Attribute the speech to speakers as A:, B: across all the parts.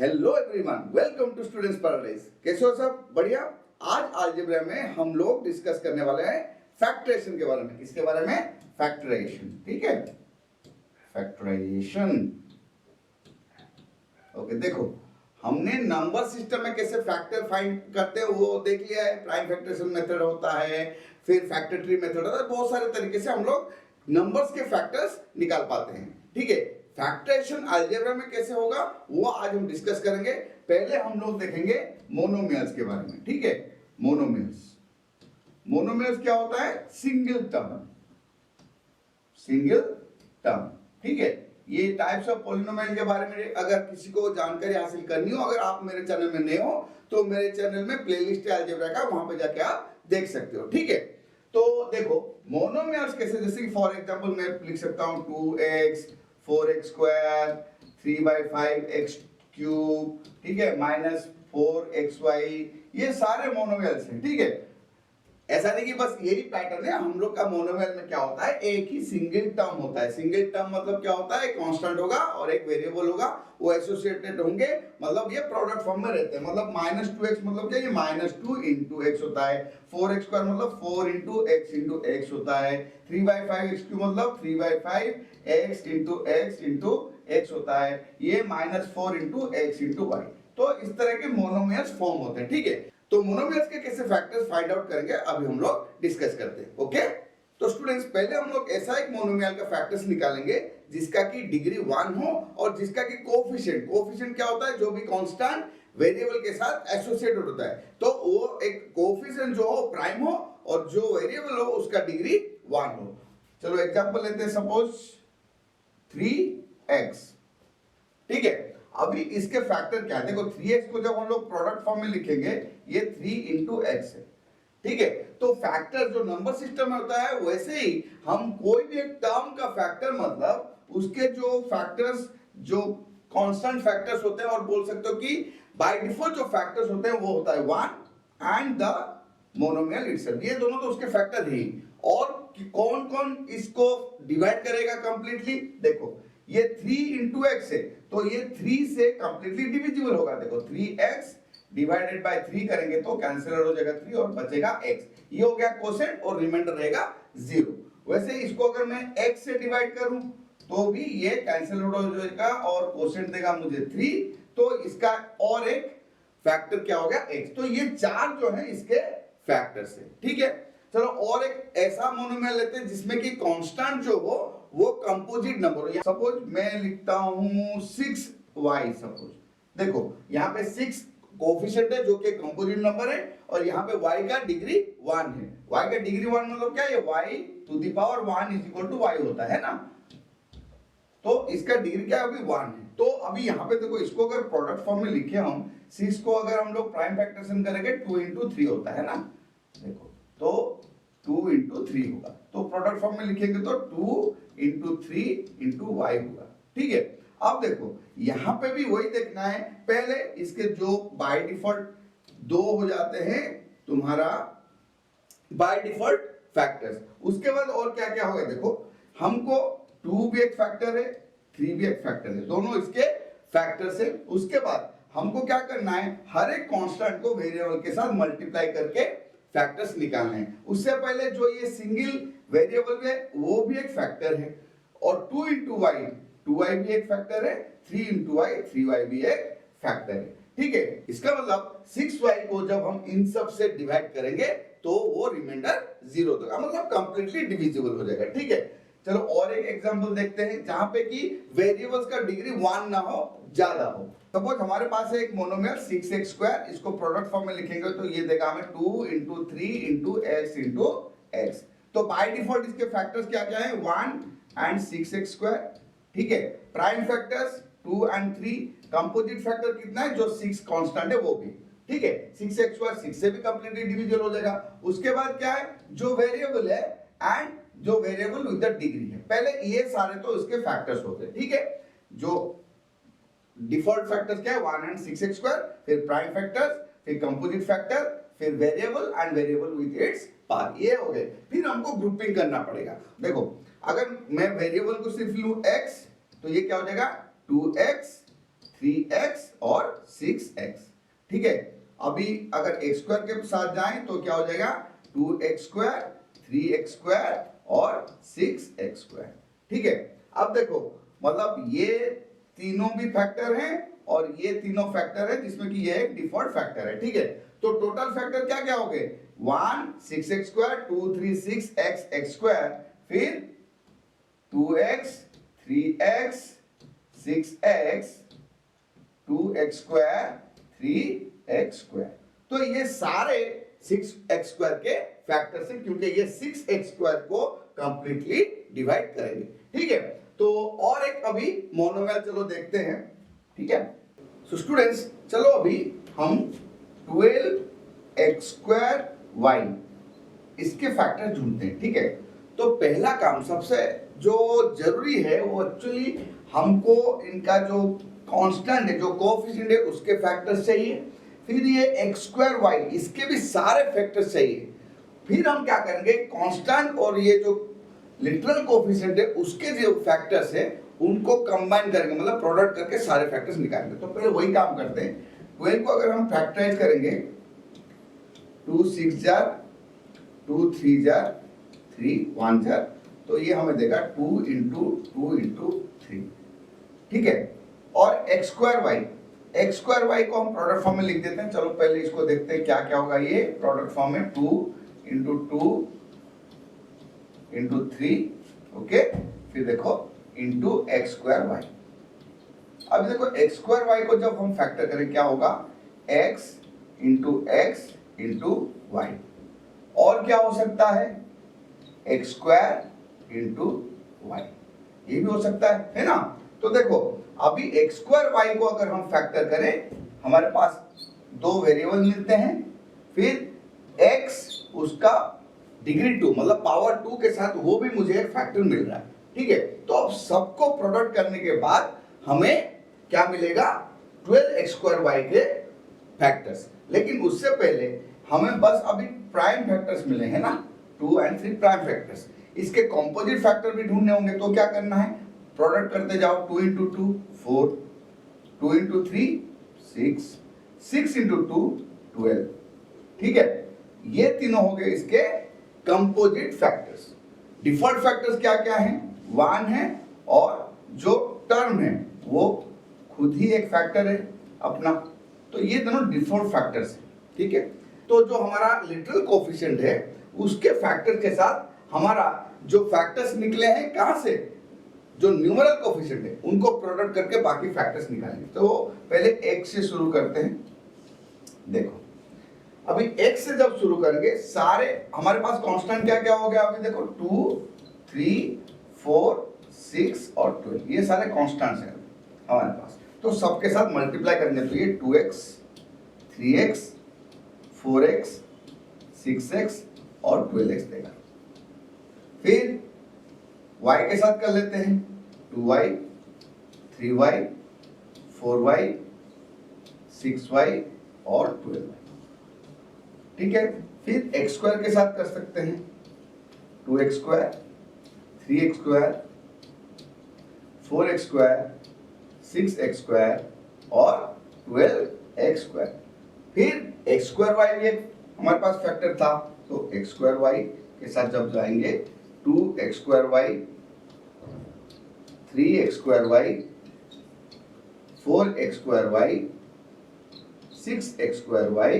A: Hello everyone, welcome to students paradise. कैसे हो सब? बढ़िया। आज अलजेब्रा में हम लोग डिस्कस करने वाले हैं फैक्टराइजेशन के बारे में। किसके बारे में? फैक्टराइजेशन। ठीक है, फैक्टराइजेशन। ओके, देखो हमने नंबर सिस्टम में कैसे फैक्टर फाइंड करते हैं वो देख लिया है। प्राइम फैक्टराइजेशन मेथड होता है, फिर फैक्टर ट्री मेथड होता है। बहुत सारे तरीके से हम लोग नंबर्स के फैक्टर्स निकाल पाते हैं। ठीक है, फैक्टराइजेशन अलजेब्रा में कैसे होगा वो आज हम डिस्कस करेंगे। पहले हम लोग देखेंगे मोनोमियल्स के बारे में। ठीक है, मोनोमियल्स। मोनोमियल्स क्या होता है? Single term. Single term. ठीक है, ये टाइप्स ऑफ पॉलिनोमियल के बारे में अगर किसी को जानकारी हासिल करनी हो, अगर आप मेरे चैनल में नए हो तो मेरे चैनल में प्लेलिस्ट है अलजेब्रा का, वहां पे जाके आप देख सकते हो। ठीक है, तो देखो मोनोमियल्स कैसे, जैसे कि फॉर एग्जांपल मैं लिख सकता हूं 2x 4x square 3/5x cube, ठीक है, -4xy, ये सारे मोनोमियल्स हैं। ठीक है, ऐसा नहीं कि बस यही पैटर्न है। हम लोग का मोनोमियल में क्या होता है? एक ही सिंगल टर्म होता है। सिंगल टर्म मतलब क्या होता है? एक कांस्टेंट होगा और एक वेरिएबल होगा, वो एसोसिएटेड होंगे, मतलब ये प्रोडक्ट फॉर्म में रहते हैं। मतलब -2x मतलब क्या? ये -2 × x होता है। 4x स्क्वायर मतलब 4 × x होता है। 3/5x क्यूब मतलब 3/5x × x होता है। ये -4 × x × y। तो इस तरह के मोनोमियल्स फॉर्म होते हैं। ठीक है, तो मोनोमियल्स के कैसे फैक्टर्स फाइंड आउट करेंगे अभी हम लोग डिस्कस करते हैं। ओके, तो स्टूडेंट्स पहले हम लोग ऐसा एक मोनोमियल का फैक्टर्स निकालेंगे जिसका की डिग्री 1 हो और जिसका की कोफिशिएंट क्या होता है? जो भी कांस्टेंट वेरिएबल के साथ एसोसिएटेड होता है, तो वो एक कोफिशिएंट जो हो प्राइम हो और जो वेरिएबल हो उसका डिग्री 1 हो। चलो एग्जांपल लेते हैं, सपोज 3x। ठीक है, अभी इसके फैक्टर क्या है? देखो 3x को जब हम लोग प्रोडक्ट फॉर्म में लिखेंगे, ये 3 × x है। ठीक है, तो फैक्टर जो नंबर सिस्टम में होता है वैसे ही हम कोई भी एक टर्म का फैक्टर मतलब उसके जो फैक्टर्स जो कांस्टेंट फैक्टर्स होते हैं, और बोल सकते हो कि बाय डिफॉल्ट जो फैक्टर्स होते हैं वो होता है 1 एंड द मोनोमियल इटसेल्फ। ये दोनों तो उसके फैक्टर ही। और कौन कौन इसको डिवाइड करेगा कंप्लीटली? देखो ये 3 × x है, तो ये 3 से कंप्लीटली डिविजिबल होगा। देखो 3x डिवाइडेड बाय 3 करेंगे तो कैंसिल हो जाएगा 3 और बचेगा x। ये हो गया कोसेंट और रिमाइंडर रहेगा 0। वैसे इसको अगर मैं x से डिवाइड करूं तो भी ये कैंसिल हो जाएगा और कोसेंट देगा मुझे 3। तो इसका और एक फैक्टर क्या हो गया? x। तो ये चार जो है इसके फैक्टर्स है। ठीक है, चलो और एक ऐसा मोनोमियल लेते हैं जिसमें कि कांस्टेंट जो हो वो कंपोजिट नंबर हो। सपोज मैं लिखता हूं 6y। सपोज देखो यहाँ पे 6 कोफिशिएंट है जो कि कंपोजिट नंबर है, और यहाँ पे y का डिग्री 1 है। y का डिग्री 1 मतलब क्या? ये y⁴ y होता है ना, तो इसका डिग्री क्या है? अभी 1 है। तो अभी यहाँ पे देखो, इसको अगर प्रोडक्ट फॉर्म में लिखे हम 6 को अगर हम लोग प्राइम फैक्टराइजेशन करेंगे 2 × 3 होता है ना। देखो तो 2 × 3 होगा, तो प्रोडक्ट फॉर्म में लिखेंगे तो 2 × 3 × y होगा। ठीक है, अब देखो यहां पे भी वही देखना है। पहले इसके जो बाय डिफॉल्ट 2 हो जाते हैं तुम्हारा बाय डिफॉल्ट फैक्टर्स, उसके बाद और क्या क्या होगा? देखो हमको 2 भी एक फैक्टर है, 3 भी एक फैक्टर है, दोनों इसके फैक्टर्स है। उसके बाद हमको क्या करना है? हर एक कांस्टेंट को वेरिएबल के साथ मल्टीप्लाई करके फैक्टर्स निकालने हैं। उससे पहले जो ये सिंगल वेरिएबल है वो भी एक फैक्टर है, और 2 × y 2y भी एक फैक्टर है, 3 × y 3y भी एक फैक्टर है। ठीक है, इसका मतलब 6y को जब हम इन सब से डिवाइड करेंगे तो वो रिमाइंडर 0 देगा, मतलब कंप्लीटली डिविजिबल हो जाएगा। ठीक है, चलो और एक एग्जांपल देखते हैं जहां पे कि वेरिएबल्स का डिग्री 1 ना हो, ज्यादा हो। सपोज हमारे पास है एक मोनोमियल 6x स्क्वायर, इसको प्रोडक्ट फॉर्म में लिखेंगे तो ये देगा हमें 2 × 3 × x × x। तो बाय डिफॉल्ट इसके फैक्टर्स क्या क्या है? 1 एंड 6x स्क्वायर। ठीक है, prime factors 2 and 3, composite factor कितना है? जो 6 कांस्टेंट है वो भी। ठीक है, 6x स्क्वायर 6 से भी कंप्लीटली डिविजिबल हो जाएगा। उसके बाद क्या है? जो वेरिएबल है एंड जो वेरिएबल विद द डिग्री है। पहले ये सारे तो इसके फैक्टर्स होते हैं। ठीक है, जो डिफॉल्ट फैक्टर्स क्या है? 1 एंड 6x स्क्वायर, फिर प्राइम फैक्टर्स, फिर कंपोजिट फैक्टर, फिर variable and variable with its part, ये हो गए। फिर हमको ग्रुपिंग करना पड़ेगा। देखो अगर मैं वेरिएबल को सिर्फ लूं x, तो ये क्या हो जाएगा? 2x 3x और 6x। ठीक है, अभी अगर x स्क्वायर के साथ जाएं तो क्या हो जाएगा 2x स्क्वायर, 3x स्क्वायर और 6x स्क्वायर। ठीक है, अब देखो मतलब ये तीनों भी फैक्टर हैं और ये तीनों फैक्टर है जिसमें कि ये एक डिफॉल्ट फैक्टर है। ठीक है, तो टोटल फैक्टर क्या क्या हो गए 1 6x square 2 3 6x x square, फिर 2x 3x 6x 2x square 3x square. तो ये सारे 6x स्क्वायर के फैक्टर्स हैं क्योंकि ये 6x स्क्वायर को कंप्लीटली डिवाइड करेंगे। ठीक है, तो और एक अभी मोनोमियल चलो देखते हैं। ठीक है, सो स्टूडेंट्स चलो अभी हम 12x स्क्वायर y इसके फैक्टर ढूंढते हैं। ठीक है, तो पहला काम सबसे जो जरूरी है वो एक्चुअली हमको इनका जो कांस्टेंट है, जो कोएफिशिएंट है उसके फैक्टर्स चाहिए, फिर ये x स्क्वायर y इसके भी सारे फैक्टर्स चाहिए, फिर हम क्या करेंगे कांस्टेंट और ये जो लिटरल कोएफिशिएंट है उसके जो फैक्टर्स है उनको कंबाइन करेंगे, मतलब प्रोडक्ट करके सारे फैक्टर्स निकालेंगे। तो पहले वही काम करते हैं। 12 को अगर हम फैक्टराइज करेंगे 2 6 जार 2 3 जार 3 1 जार, तो ये हमें देगा 2 इंटू 2 इंटू 3। ठीक है, और x स्क्वायर y को हम प्रोडक्ट फॉर्म में लिख देते हैं। चलो पहले इसको देखते हैं क्या क्या होगा। ये प्रोडक्ट फॉर्म में 2 इंटू 2 इंटू 3, ओके, फिर देखो इंटू एक्स स्क्वायर वाई। अब देखो एक्स स्क्वायर वाई को जब हम फैक्टर करें क्या होगा x into X into Y, और क्या हो सकता है एक्स स्क्वायर इंटू वाई, ये भी हो सकता है ना। तो देखो अभी एक्स स्क्वायर वाई को अगर हम फैक्टर करें हमारे पास दो वेरिएबल मिलते हैं, फिर x उसका डिग्री 2 मतलब पावर 2 के साथ वो भी मुझे एक फैक्टर मिल रहा है। ठीक है, तो अब सबको प्रोडक्ट करने के बाद हमें क्या मिलेगा 12x स्क्वायर वाई के फैक्टर्स। लेकिन उससे पहले हमें बस अभी प्राइम फैक्टर्स मिले हैं ना, 2 और 3 प्राइम फैक्टर्स, इसके कॉम्पोजिट फैक्टर भी ढूंढने होंगे। तो क्या करना है प्रोडक्ट करते जाओ, 2 इंटू 2 4, 2 इंटू 3 6, 6 इंटू 2 12। ठीक है, ये तीनों हो गए इसके कंपोजिट फैक्टर्स। डिफॉल्ट फैक्टर्स क्या क्या हैं 1 है, और जो टर्म है वो खुद ही एक फैक्टर है अपना। तो ये दोनों डिफॉल्ट फैक्टर्स हैं। ठीक है, तो जो हमारा लिटरल कोएफिशिएंट है उसके फैक्टर के साथ हमारा जो फैक्टर्स निकले हैं कहां से, जो न्यूमरल कोएफिशिएंट है उनको प्रोडक्ट करके बाकी फैक्टर्स निकालेंगे। तो पहले x से शुरू करते हैं। देखो अभी x से जब शुरू करेंगे सारे हमारे पास कांस्टेंट क्या क्या हो गया, अभी देखो 2 3 4 6 और 12, ये सारे कांस्टेंट्स हैं हमारे पास। तो सबके साथ मल्टीप्लाई करेंगे तो ये 2x 3x 4x 6x और 12x देगा। फिर y के साथ कर लेते हैं 2y 3y 4y 6y और 12y। ठीक है, फिर x स्क्वायर के साथ कर सकते हैं 2x square 3x square 4x square 6x square और 12x स्क्वायर। फिर x स्क्वायर y भी एक हमारे पास फैक्टर था, तो x स्क्वायर y के साथ जब जाएंगे 2x square y 3x square y 4x square y 6x square y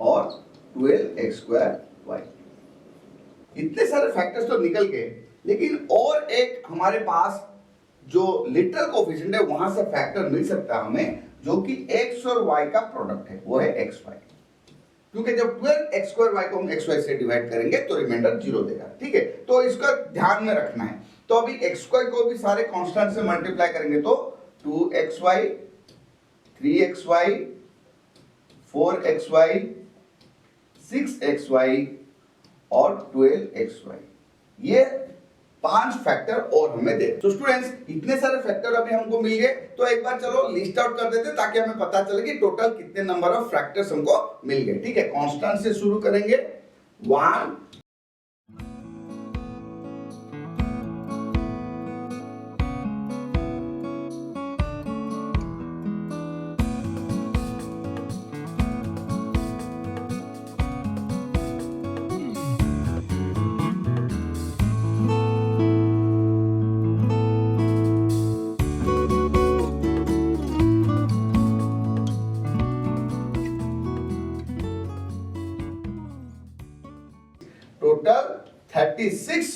A: और 12x स्क्वायर y। इतने सारे फैक्टर्स तो निकल गए, लेकिन और एक हमारे पास जो लिटरल कोएफिशिएंट है वहां से फैक्टर मिल सकता है हमें, जो कि x और y का प्रोडक्ट है, वो है xy। क्योंकि जब 12x स्क्वायर y को हम xy से डिवाइड करेंगे तो रिमाइंडर 0 देगा। ठीक है, तो इसका ध्यान में रखना है। तो अभी x स्क्वायर को भी सारे कांस्टेंट से मल्टीप्लाई करेंगे तो 2xy 3xy 4xy 6xy और 12xy, ये 5 फैक्टर और हमें दे। तो स्टूडेंट्स इतने सारे फैक्टर अभी हमको मिल गए, तो एक बार चलो लिस्ट आउट कर देते ताकि हमें पता चले कि टोटल कितने नंबर ऑफ फैक्टर्स हमको मिल गए। ठीक है, कांस्टेंट से शुरू करेंगे 1 2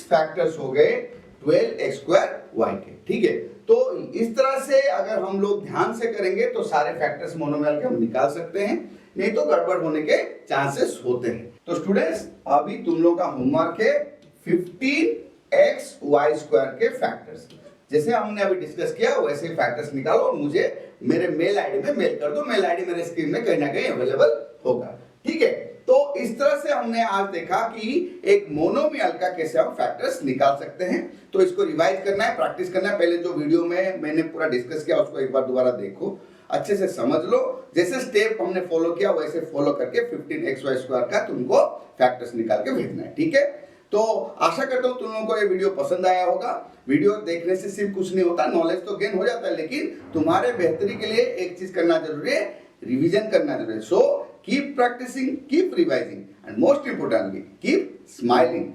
A: फैक्टर्स हो गए 12x² के, ठीक है। तो इस तरह से अगर हम लोग ध्यान से करेंगे तो सारे फैक्टर्स मोनोमियल के हम निकाल सकते हैं, नहीं तो गड़बड़ होने के चांसेस होते हैं। तो स्टूडेंट्स अभी तुम लोग का होमवर्क है 15xy² के फैक्टर्स। जैसे हमने अभी डिस्कस किया वैसे ही फैक्टर्स निकालो और मुझे मेरे मेल आईडी में मेल कर दो। मेल आईडी मेरे स्क्रीन में कहीं ना कहीं अवेलेबल होगा, ठीक है। तो इस तरह से हमने आज देखा कि एक मोनोमियल का कैसे हम फैक्टर्स निकाल सकते हैं। तो इसको रिवाइज करना है, प्रैक्टिस करना है। पहले जो वीडियो में मैंने पूरा डिस्कस किया उसको एक बार दोबारा देखो, अच्छे से समझ लो। जैसे स्टेप हमने फॉलो किया वैसे फॉलो करके 15xy² का तुमको फैक्टर्स निकाल के भेजना है, ठीक है। तो आशा करता हूं तुम लोगों को ये वीडियो पसंद आया होगा। वीडियो देखने से सिर्फ कुछ नहीं होता, नॉलेज तो गेन हो जाता है, लेकिन तुम्हारे बेहतरी के लिए एक चीज करना जरूरी है, रिवीजन करना जरूरी है। So keep practising, keep revising and most importantly keep smiling.